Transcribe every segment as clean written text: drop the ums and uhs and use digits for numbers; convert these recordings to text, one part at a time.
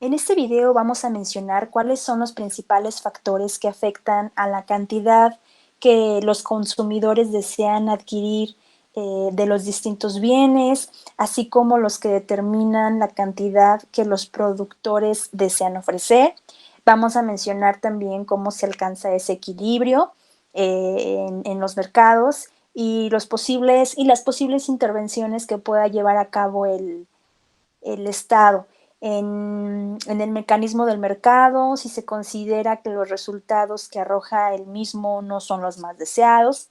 En este video vamos a mencionar cuáles son los principales factores que afectan a la cantidad que los consumidores desean adquirir de los distintos bienes, así como los que determinan la cantidad que los productores desean ofrecer. Vamos a mencionar también cómo se alcanza ese equilibrio en los mercados y las posibles intervenciones que pueda llevar a cabo el Estado en el mecanismo del mercado, si se considera que los resultados que arroja el mismo no son los más deseados.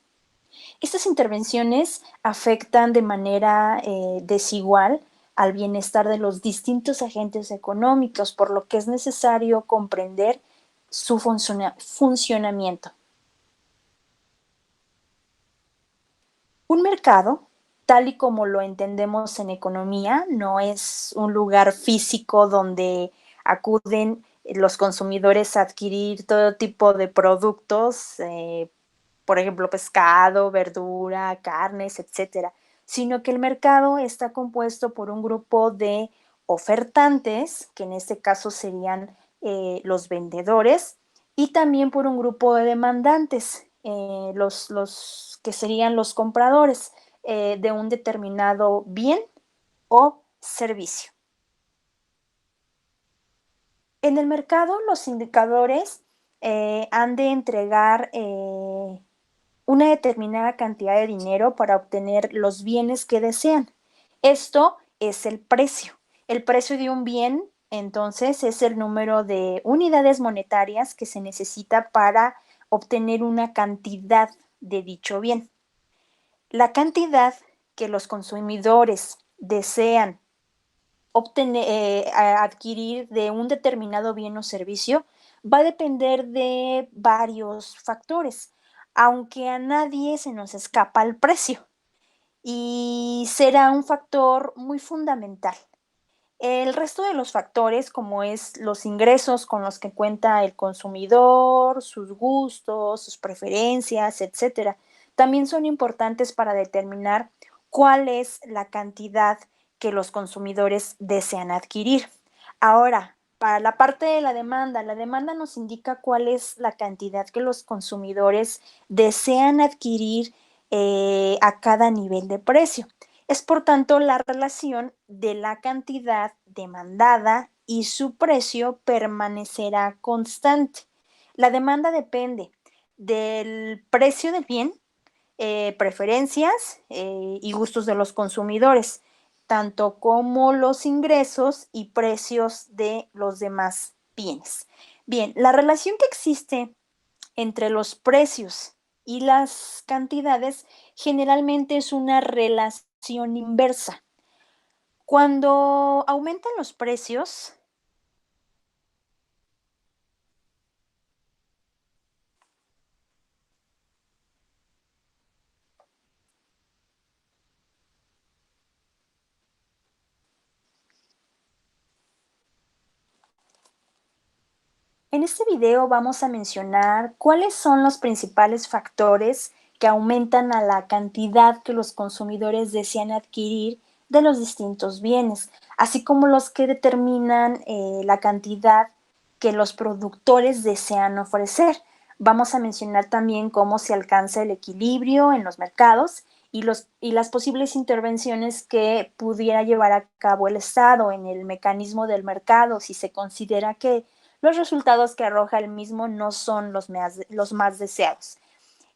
Estas intervenciones afectan de manera desigual al bienestar de los distintos agentes económicos, por lo que es necesario comprender su funcionamiento. Un mercado, tal y como lo entendemos en economía, no es un lugar físico donde acuden los consumidores a adquirir todo tipo de productos, por ejemplo, pescado, verdura, carnes, etcétera, sino que el mercado está compuesto por un grupo de ofertantes, que en este caso serían los vendedores, y también por un grupo de demandantes, los que serían los compradores de un determinado bien o servicio. En el mercado, los indicadores han de entregar una determinada cantidad de dinero para obtener los bienes que desean. Esto es el precio. El precio de un bien, entonces, es el número de unidades monetarias que se necesita para obtener una cantidad de dicho bien. La cantidad que los consumidores desean adquirir de un determinado bien o servicio va a depender de varios factores, aunque a nadie se nos escapa el precio y será un factor muy fundamental. El resto de los factores, como es los ingresos con los que cuenta el consumidor, sus gustos, sus preferencias, etcétera, también son importantes para determinar cuál es la cantidad que los consumidores desean adquirir. Ahora, para la parte de la demanda nos indica cuál es la cantidad que los consumidores desean adquirir a cada nivel de precio. Es por tanto la relación de la cantidad demandada y su precio permanecerá constante. La demanda depende del precio del bien, preferencias y gustos de los consumidores, tanto como los ingresos y precios de los demás bienes. Bien, la relación que existe entre los precios y las cantidades generalmente es una relación inversa. Cuando aumentan los precios, en este video vamos a mencionar cuáles son los principales factores que aumentan a la cantidad que los consumidores desean adquirir de los distintos bienes, así como los que determinan la cantidad que los productores desean ofrecer. Vamos a mencionar también cómo se alcanza el equilibrio en los mercados y las posibles intervenciones que pudiera llevar a cabo el Estado en el mecanismo del mercado si se considera que los resultados que arroja el mismo no son los más deseados.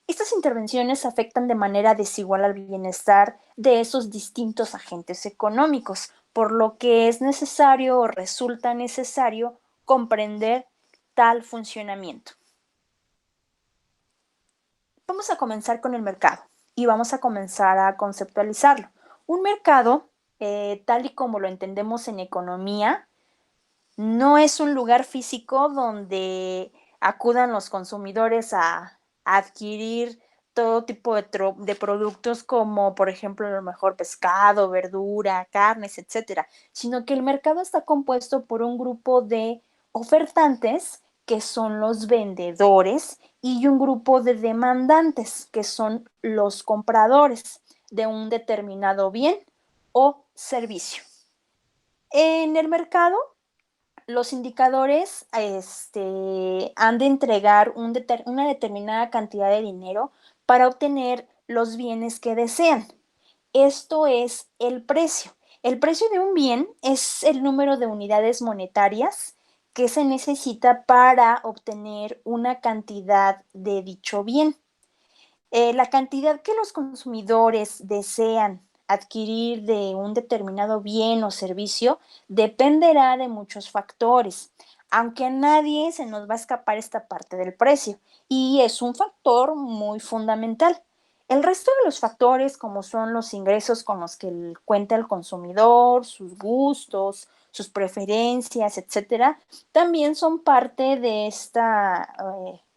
Estas intervenciones afectan de manera desigual al bienestar de esos distintos agentes económicos, por lo que es necesario o resulta necesario comprender tal funcionamiento. Vamos a comenzar con el mercado y vamos a comenzar a conceptualizarlo. Un mercado, tal y como lo entendemos en economía, no es un lugar físico donde acudan los consumidores a adquirir todo tipo de productos como, por ejemplo, a lo mejor pescado, verdura, carnes, etcétera, sino que el mercado está compuesto por un grupo de ofertantes, que son los vendedores, y un grupo de demandantes, que son los compradores de un determinado bien o servicio. En el mercado los indicadores han de entregar una determinada cantidad de dinero para obtener los bienes que desean. Esto es el precio. El precio de un bien es el número de unidades monetarias que se necesita para obtener una cantidad de dicho bien. La cantidad que los consumidores desean adquirir de un determinado bien o servicio dependerá de muchos factores, aunque a nadie se nos va a escapar esta parte del precio, y es un factor muy fundamental. El resto de los factores, como son los ingresos con los que cuenta el consumidor, sus gustos, sus preferencias, etcétera, también son parte de esta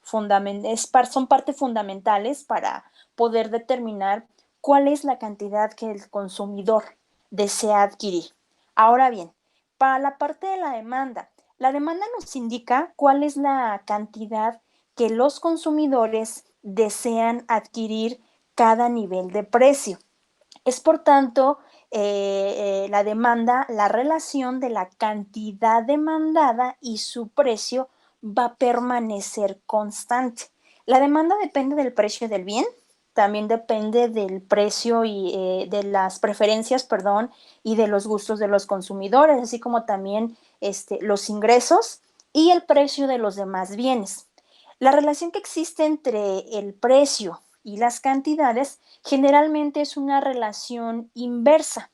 son parte fundamentales para poder determinar cuál es la cantidad que el consumidor desea adquirir. Ahora bien, para la parte de la demanda nos indica cuál es la cantidad que los consumidores desean adquirir cada nivel de precio. Es por tanto la demanda, la relación de la cantidad demandada y su precio va a permanecer constante. La demanda depende del precio del bien, también depende del precio y de las preferencias, perdón, y de los gustos de los consumidores, así como también los ingresos y el precio de los demás bienes. La relación que existe entre el precio y las cantidades generalmente es una relación inversa.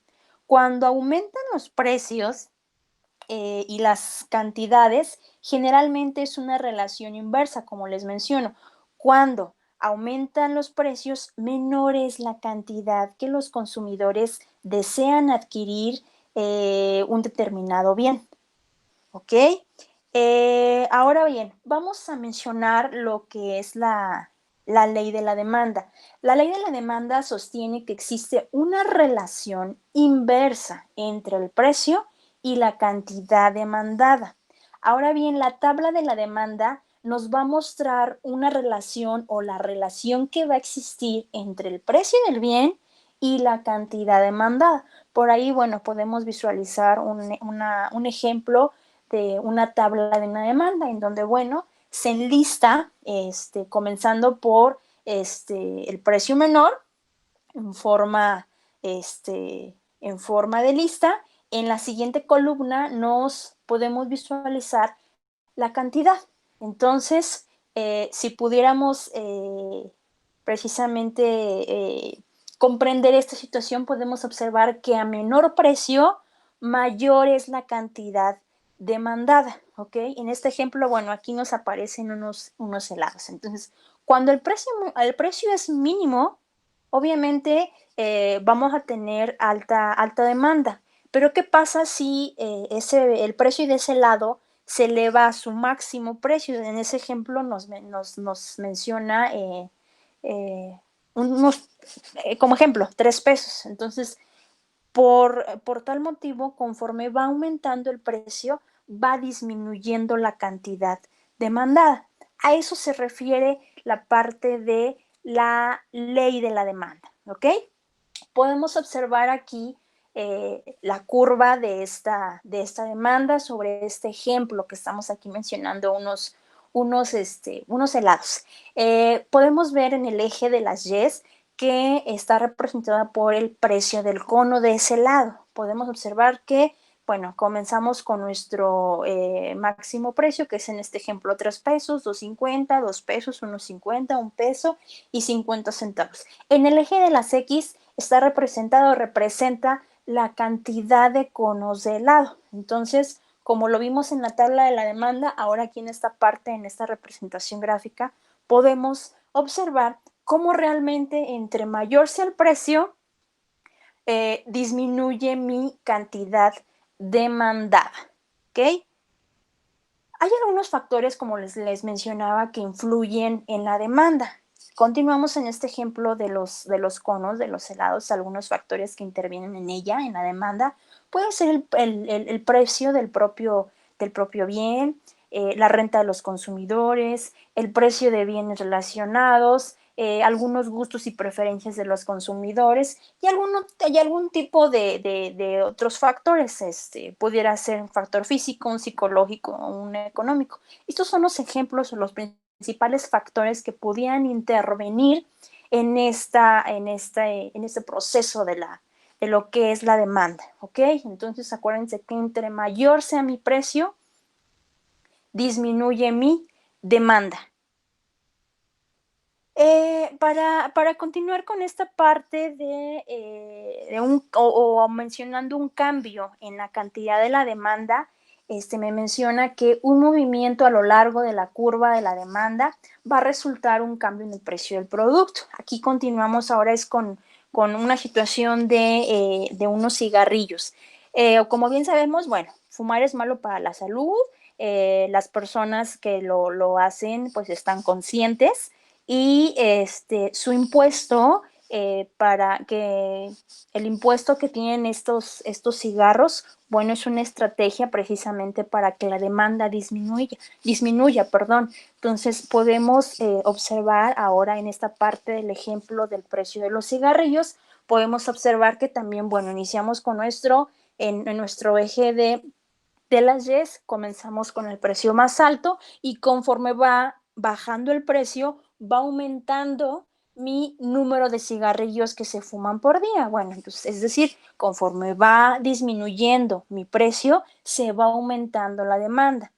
Cuando aumentan los precios y las cantidades, generalmente es una relación inversa, como les menciono. Cuando aumentan los precios, menor es la cantidad que los consumidores desean adquirir un determinado bien. ¿Ok? Ahora bien, vamos a mencionar lo que es la ley de la demanda. La ley de la demanda sostiene que existe una relación inversa entre el precio y la cantidad demandada. Ahora bien, la tabla de la demanda nos va a mostrar una relación o la relación que va a existir entre el precio del bien y la cantidad demandada. Por ahí, bueno, podemos visualizar un ejemplo de una tabla de una demanda en donde, bueno, se enlista, comenzando por el precio menor en forma, en forma de lista. En la siguiente columna nos podemos visualizar la cantidad. Entonces, si pudiéramos precisamente comprender esta situación, podemos observar que a menor precio, mayor es la cantidad demandada, ¿ok? En este ejemplo, bueno, aquí nos aparecen unos helados. Entonces, cuando el precio es mínimo, obviamente vamos a tener alta demanda. Pero ¿qué pasa si el precio de ese helado se eleva a su máximo precio? En ese ejemplo nos menciona unos, como ejemplo, 3 pesos. Entonces, por tal motivo, conforme va aumentando el precio, va disminuyendo la cantidad demandada. A eso se refiere la parte de la ley de la demanda, ¿ok? Podemos observar aquí la curva de esta demanda sobre este ejemplo que estamos aquí mencionando, unos helados. Podemos ver en el eje de las Y's que está representada por el precio del cono de ese helado. Podemos observar que, bueno, comenzamos con nuestro máximo precio, que es en este ejemplo 3 pesos, 2.50, 2 pesos, 1.50, 1 peso y 50 centavos. En el eje de las X representa la cantidad de conos de helado. Entonces, como lo vimos en la tabla de la demanda, ahora aquí en esta parte, en esta representación gráfica, podemos observar cómo realmente entre mayor sea el precio, disminuye mi cantidad demandada. ¿Ok? Hay algunos factores, como les mencionaba, que influyen en la demanda. Continuamos en este ejemplo de los conos, de los helados, algunos factores que intervienen en ella, en la demanda. Puede ser el precio del propio bien, la renta de los consumidores, el precio de bienes relacionados, algunos gustos y preferencias de los consumidores y algún tipo de otros factores. Pudiera ser un factor físico, un psicológico o un económico. Estos son los ejemplos o los principales factores que podían intervenir en este proceso de lo que es la demanda, ¿ok? Entonces acuérdense que entre mayor sea mi precio, disminuye mi demanda. Para continuar con esta parte o mencionando un cambio en la cantidad de la demanda, me menciona que un movimiento a lo largo de la curva de la demanda va a resultar un cambio en el precio del producto. Aquí continuamos ahora con una situación de unos cigarrillos. Como bien sabemos, bueno, fumar es malo para la salud. Las personas que lo hacen pues están conscientes y su impuesto, para que el impuesto que tienen estos cigarros, bueno, es una estrategia precisamente para que la demanda disminuya, perdón. Entonces podemos observar ahora en esta parte del ejemplo del precio de los cigarrillos, podemos observar que también, bueno, iniciamos con en nuestro eje de las Ys, comenzamos con el precio más alto y conforme va bajando el precio, va aumentando mi número de cigarrillos que se fuman por día. Bueno, entonces, es decir, conforme va disminuyendo mi precio, se va aumentando la demanda.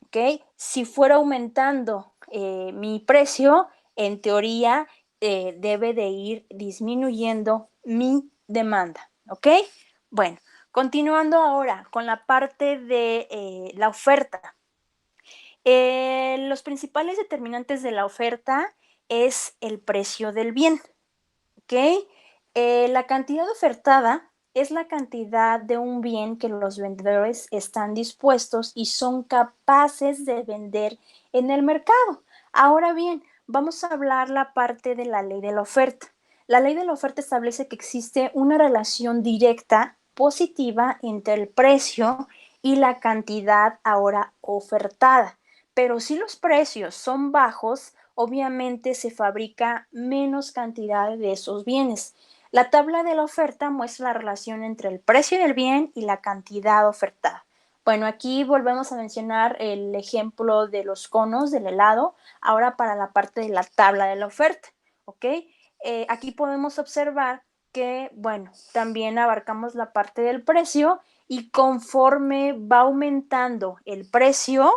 ¿Ok? Si fuera aumentando mi precio, en teoría debe de ir disminuyendo mi demanda. ¿Ok? Bueno, continuando ahora con la parte de la oferta. Los principales determinantes de la oferta es el precio del bien. ¿Ok? La cantidad ofertada es la cantidad de un bien que los vendedores están dispuestos y son capaces de vender en el mercado. Ahora bien, vamos a hablar la parte de la ley de la oferta. La ley de la oferta establece que existe una relación directa positiva entre el precio y la cantidad ahora ofertada. Pero si los precios son bajos, obviamente se fabrica menos cantidad de esos bienes. La tabla de la oferta muestra la relación entre el precio del bien y la cantidad ofertada. Bueno, aquí volvemos a mencionar el ejemplo de los conos del helado, ahora para la parte de la tabla de la oferta, ¿ok? Aquí podemos observar que, bueno, también abarcamos la parte del precio y conforme va aumentando el precio,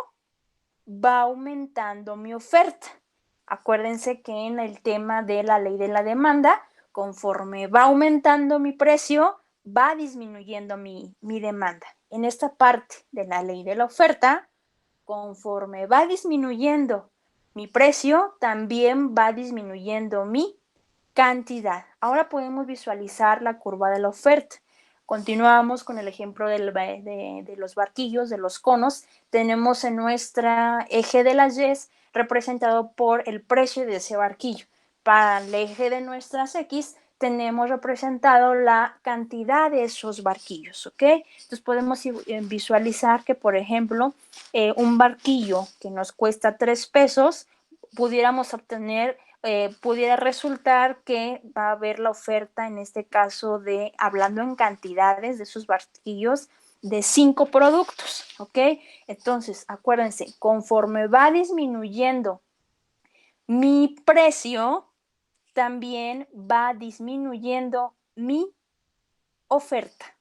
va aumentando mi oferta. Acuérdense que en el tema de la ley de la demanda, conforme va aumentando mi precio, va disminuyendo mi demanda. En esta parte de la ley de la oferta, conforme va disminuyendo mi precio, también va disminuyendo mi cantidad. Ahora podemos visualizar la curva de la oferta. Continuamos con el ejemplo de los barquillos, de los conos. Tenemos en nuestra eje de las Ys representado por el precio de ese barquillo. Para el eje de nuestras X tenemos representado la cantidad de esos barquillos, ¿ok? Entonces podemos visualizar que, por ejemplo, un barquillo que nos cuesta 3 pesos, pudiéramos obtener pudiera resultar que va a haber la oferta, en este caso de, hablando en cantidades de esos barquillos, de 5 productos, ¿ok? Entonces, acuérdense, conforme va disminuyendo mi precio, también va disminuyendo mi oferta.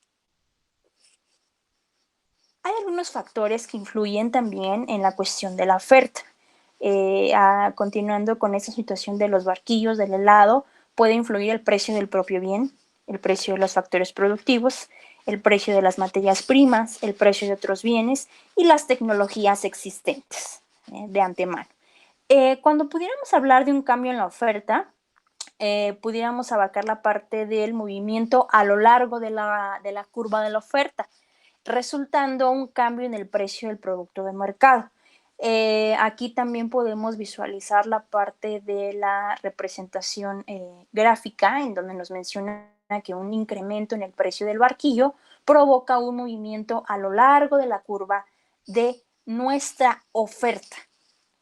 Hay algunos factores que influyen también en la cuestión de la oferta. Continuando con esta situación de los barquillos, del helado, puede influir el precio del propio bien, el precio de los factores productivos, el precio de las materias primas, el precio de otros bienes y las tecnologías existentes de antemano. Cuando pudiéramos hablar de un cambio en la oferta, pudiéramos abarcar la parte del movimiento a lo largo de la curva de la oferta, resultando un cambio en el precio del producto de mercado. Aquí también podemos visualizar la parte de la representación gráfica, en donde nos menciona que un incremento en el precio del barquillo provoca un movimiento a lo largo de la curva de nuestra oferta.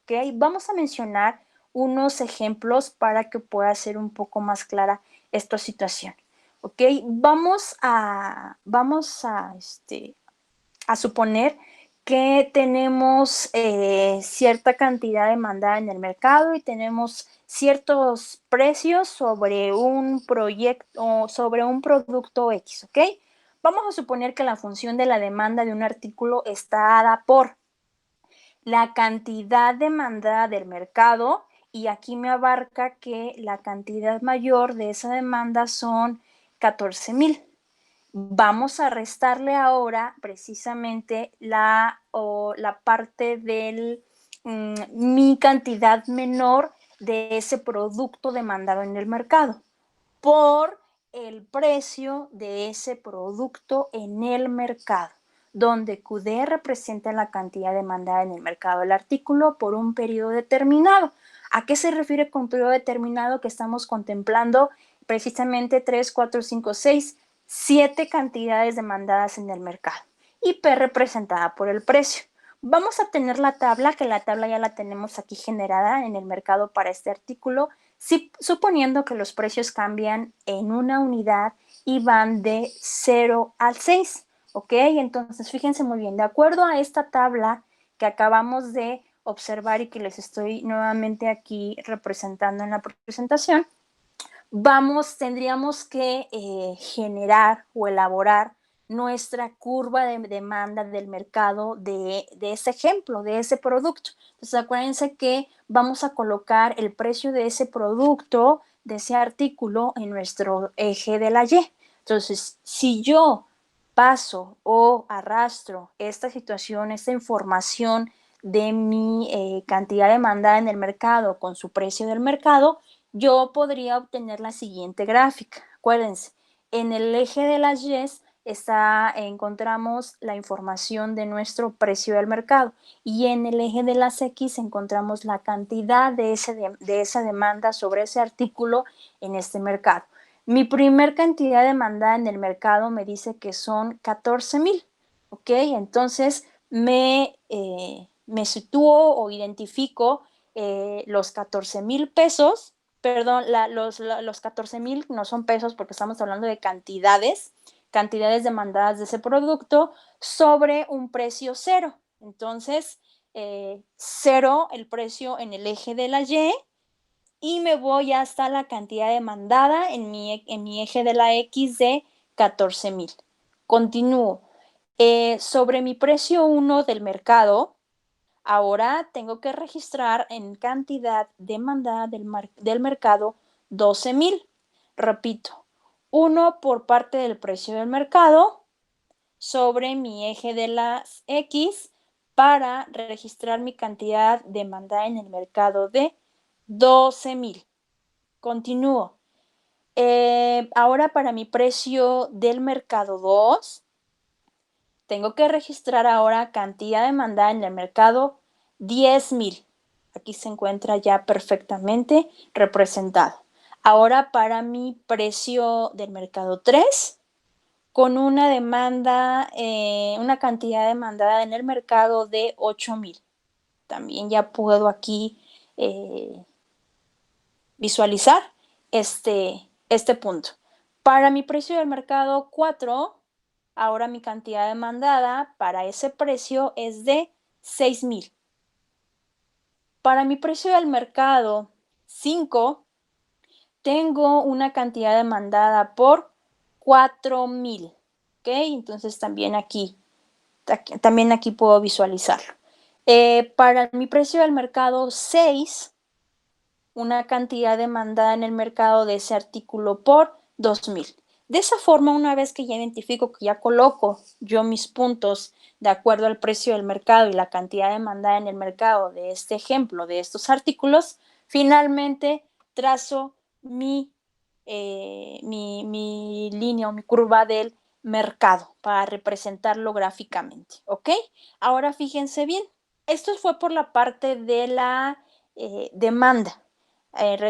¿Okay? Vamos a mencionar unos ejemplos para que pueda ser un poco más clara esta situación. ¿Ok? A suponer que tenemos cierta cantidad demandada en el mercado y tenemos ciertos precios sobre un proyecto o sobre un producto X, ¿ok? Vamos a suponer que la función de la demanda de un artículo está dada por la cantidad demandada del mercado, y aquí me abarca que la cantidad mayor de esa demanda son 14,000. Vamos a restarle ahora precisamente la parte del mi cantidad menor de ese producto demandado en el mercado por el precio de ese producto en el mercado, donde QD representa la cantidad demandada en el mercado del artículo por un periodo determinado. ¿A qué se refiere con periodo determinado? Que estamos contemplando precisamente 3, 4, 5, 6, 7 cantidades demandadas en el mercado y P representada por el precio. Vamos a tener la tabla, que la tabla ya la tenemos aquí generada en el mercado para este artículo, suponiendo que los precios cambian en una unidad y van de 0 al 6, ¿ok? Entonces, fíjense muy bien, de acuerdo a esta tabla que acabamos de observar y que les estoy nuevamente aquí representando en la presentación, tendríamos que generar o elaborar nuestra curva de demanda del mercado de ese ejemplo, de ese producto. Entonces, acuérdense que vamos a colocar el precio de ese producto, de ese artículo, en nuestro eje de la Y. Entonces, si yo paso o arrastro esta situación, esta información de mi cantidad demandada en el mercado con su precio del mercado, yo podría obtener la siguiente gráfica. Acuérdense, en el eje de las Y encontramos la información de nuestro precio del mercado y en el eje de las X encontramos la cantidad de esa demanda sobre ese artículo en este mercado. Mi primer cantidad demandada en el mercado me dice que son 14,000, ¿ok? Entonces me sitúo o identifico los 14,000 pesos. Perdón, los 14,000 no son pesos porque estamos hablando de cantidades demandadas de ese producto sobre un precio 0. Entonces, 0 el precio en el eje de la y me voy hasta la cantidad demandada en mi eje de la X de 14,000. Continúo. Sobre mi precio 1 del mercado, ahora tengo que registrar en cantidad demandada del mercado 12,000. Repito, 1 por parte del precio del mercado sobre mi eje de las X para registrar mi cantidad demandada en el mercado de 12,000. Continúo. Ahora para mi precio del mercado 2, tengo que registrar ahora cantidad demandada en el mercado 10,000. Aquí se encuentra ya perfectamente representado. Ahora para mi precio del mercado 3, con una una cantidad demandada en el mercado de 8,000. También ya puedo aquí visualizar este punto. Para mi precio del mercado 4, ahora mi cantidad demandada para ese precio es de 6,000. Para mi precio del mercado 5, tengo una cantidad demandada por 4,000. ¿Ok? Entonces también aquí puedo visualizarlo. Para mi precio del mercado 6, una cantidad demandada en el mercado de ese artículo por 2,000. De esa forma, una vez que ya identifico, que ya coloco yo mis puntos de acuerdo al precio del mercado y la cantidad demandada en el mercado de este ejemplo, de estos artículos, finalmente trazo mi línea o mi curva del mercado para representarlo gráficamente, ¿ok? Ahora fíjense bien, esto fue por la parte de la demanda.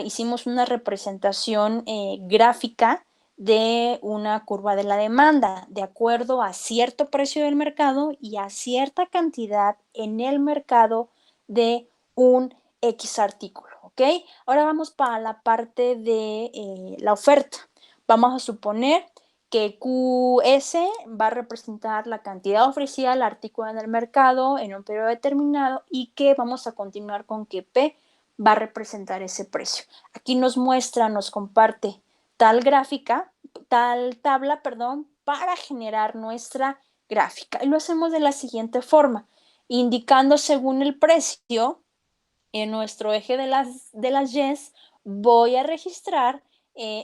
Hicimos una representación gráfica de una curva de la demanda de acuerdo a cierto precio del mercado y a cierta cantidad en el mercado de un X artículo. ¿ok? Ahora vamos para la parte de la oferta. Vamos a suponer que QS va a representar la cantidad ofrecida al artículo en el mercado en un periodo determinado y que vamos a continuar con que P va a representar ese precio. Aquí nos muestra, nos comparte tal gráfica, tal tabla, perdón, para generar nuestra gráfica. Y lo hacemos de la siguiente forma, indicando según el precio en nuestro eje de las Ys, voy a registrar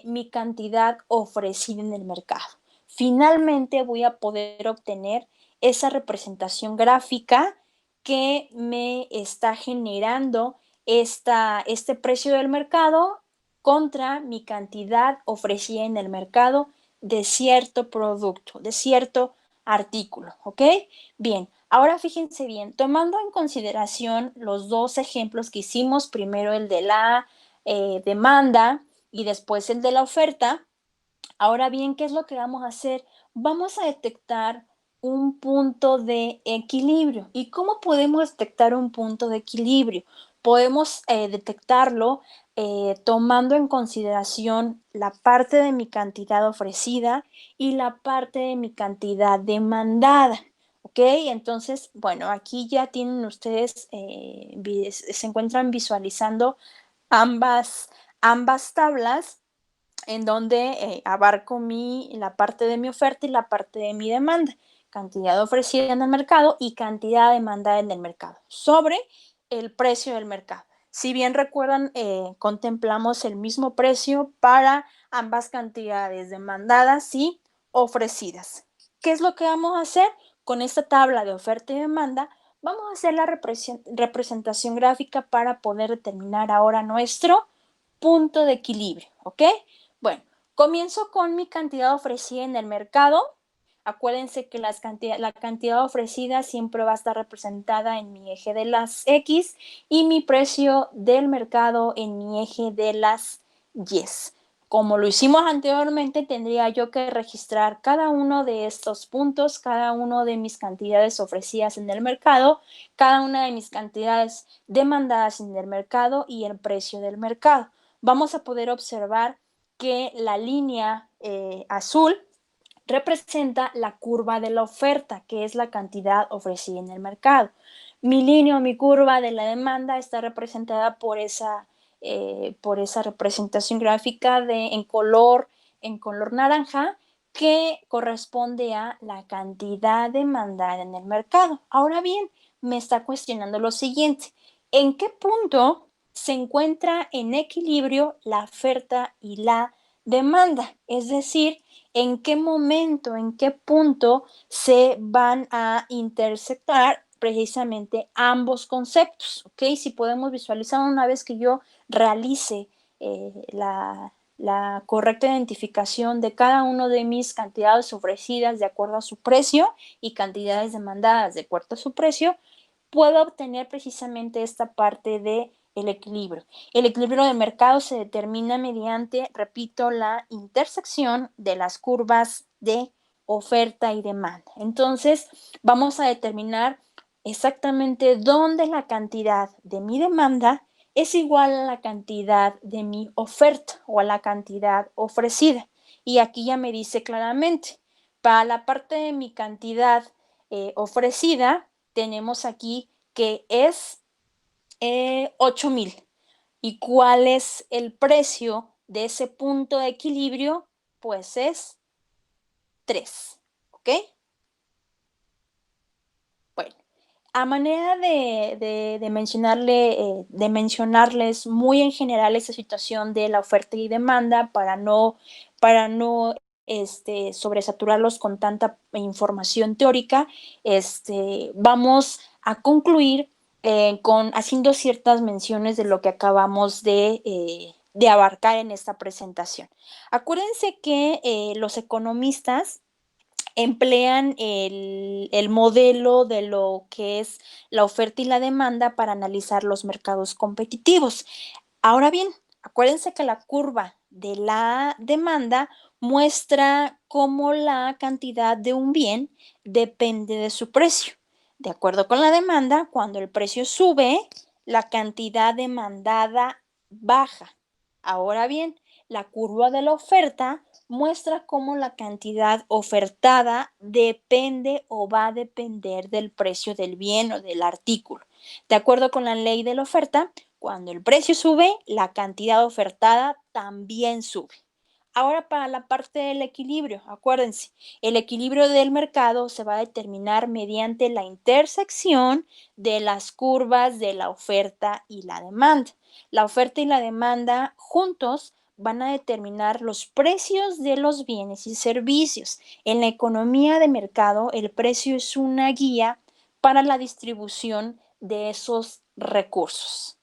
mi cantidad ofrecida en el mercado. Finalmente voy a poder obtener esa representación gráfica que me está generando este precio del mercado contra mi cantidad ofrecida en el mercado de cierto producto, de cierto artículo, ¿ok? Bien, ahora fíjense bien, tomando en consideración los dos ejemplos que hicimos, primero el de la demanda y después el de la oferta, ahora bien, ¿qué es lo que vamos a hacer? Vamos a detectar un punto de equilibrio. ¿Y cómo podemos detectar un punto de equilibrio? Podemos detectarlo tomando en consideración la parte de mi cantidad ofrecida y la parte de mi cantidad demandada. ¿Ok? Entonces, bueno, aquí ya tienen ustedes, se encuentran visualizando ambas tablas en donde abarco la parte de mi oferta y la parte de mi demanda, cantidad ofrecida en el mercado y cantidad demandada en el mercado, sobre el precio del mercado. Si bien recuerdan, contemplamos el mismo precio para ambas cantidades demandadas y ofrecidas. ¿Qué es lo que vamos a hacer? Con esta tabla de oferta y demanda, vamos a hacer la representación gráfica para poder determinar ahora nuestro punto de equilibrio, ¿ok? Bueno, comienzo con mi cantidad ofrecida en el mercado. Acuérdense que la cantidad ofrecida siempre va a estar representada en mi eje de las X y mi precio del mercado en mi eje de las Y. Como lo hicimos anteriormente, tendría yo que registrar cada uno de estos puntos, cada uno de mis cantidades ofrecidas en el mercado, cada una de mis cantidades demandadas en el mercado y el precio del mercado. Vamos a poder observar que la línea azul representa la curva de la oferta, que es la cantidad ofrecida en el mercado. Mi línea o mi curva de la demanda está representada por esa representación gráfica en color naranja, que corresponde a la cantidad demandada en el mercado. Ahora bien, me está cuestionando lo siguiente: ¿en qué punto se encuentra en equilibrio la oferta y la demanda? Es decir, en qué momento, en qué punto se van a intersectar precisamente ambos conceptos, ¿ok? Si podemos visualizar una vez que yo realice la correcta identificación de cada uno de mis cantidades ofrecidas de acuerdo a su precio y cantidades demandadas de acuerdo a su precio, puedo obtener precisamente esta parte de el equilibrio. El equilibrio del mercado se determina mediante, repito, la intersección de las curvas de oferta y demanda. Entonces, vamos a determinar exactamente dónde la cantidad de mi demanda es igual a la cantidad de mi oferta o a la cantidad ofrecida. Y aquí ya me dice claramente, para la parte de mi cantidad ofrecida, tenemos aquí que es 8,000. ¿Y cuál es el precio de ese punto de equilibrio? Pues es 3, ¿ok? Bueno, a manera de mencionarles muy en general esta situación de la oferta y demanda para no sobresaturarlos con tanta información teórica, vamos a concluir haciendo ciertas menciones de lo que acabamos de abarcar en esta presentación. Acuérdense que los economistas emplean el modelo de lo que es la oferta y la demanda para analizar los mercados competitivos. Ahora bien, acuérdense que la curva de la demanda muestra cómo la cantidad de un bien depende de su precio. De acuerdo con la demanda, cuando el precio sube, la cantidad demandada baja. Ahora bien, la curva de la oferta muestra cómo la cantidad ofertada depende o va a depender del precio del bien o del artículo. De acuerdo con la ley de la oferta, cuando el precio sube, la cantidad ofertada también sube. Ahora para la parte del equilibrio, acuérdense, el equilibrio del mercado se va a determinar mediante la intersección de las curvas de la oferta y la demanda. La oferta y la demanda juntos van a determinar los precios de los bienes y servicios. En la economía de mercado, el precio es una guía para la distribución de esos recursos.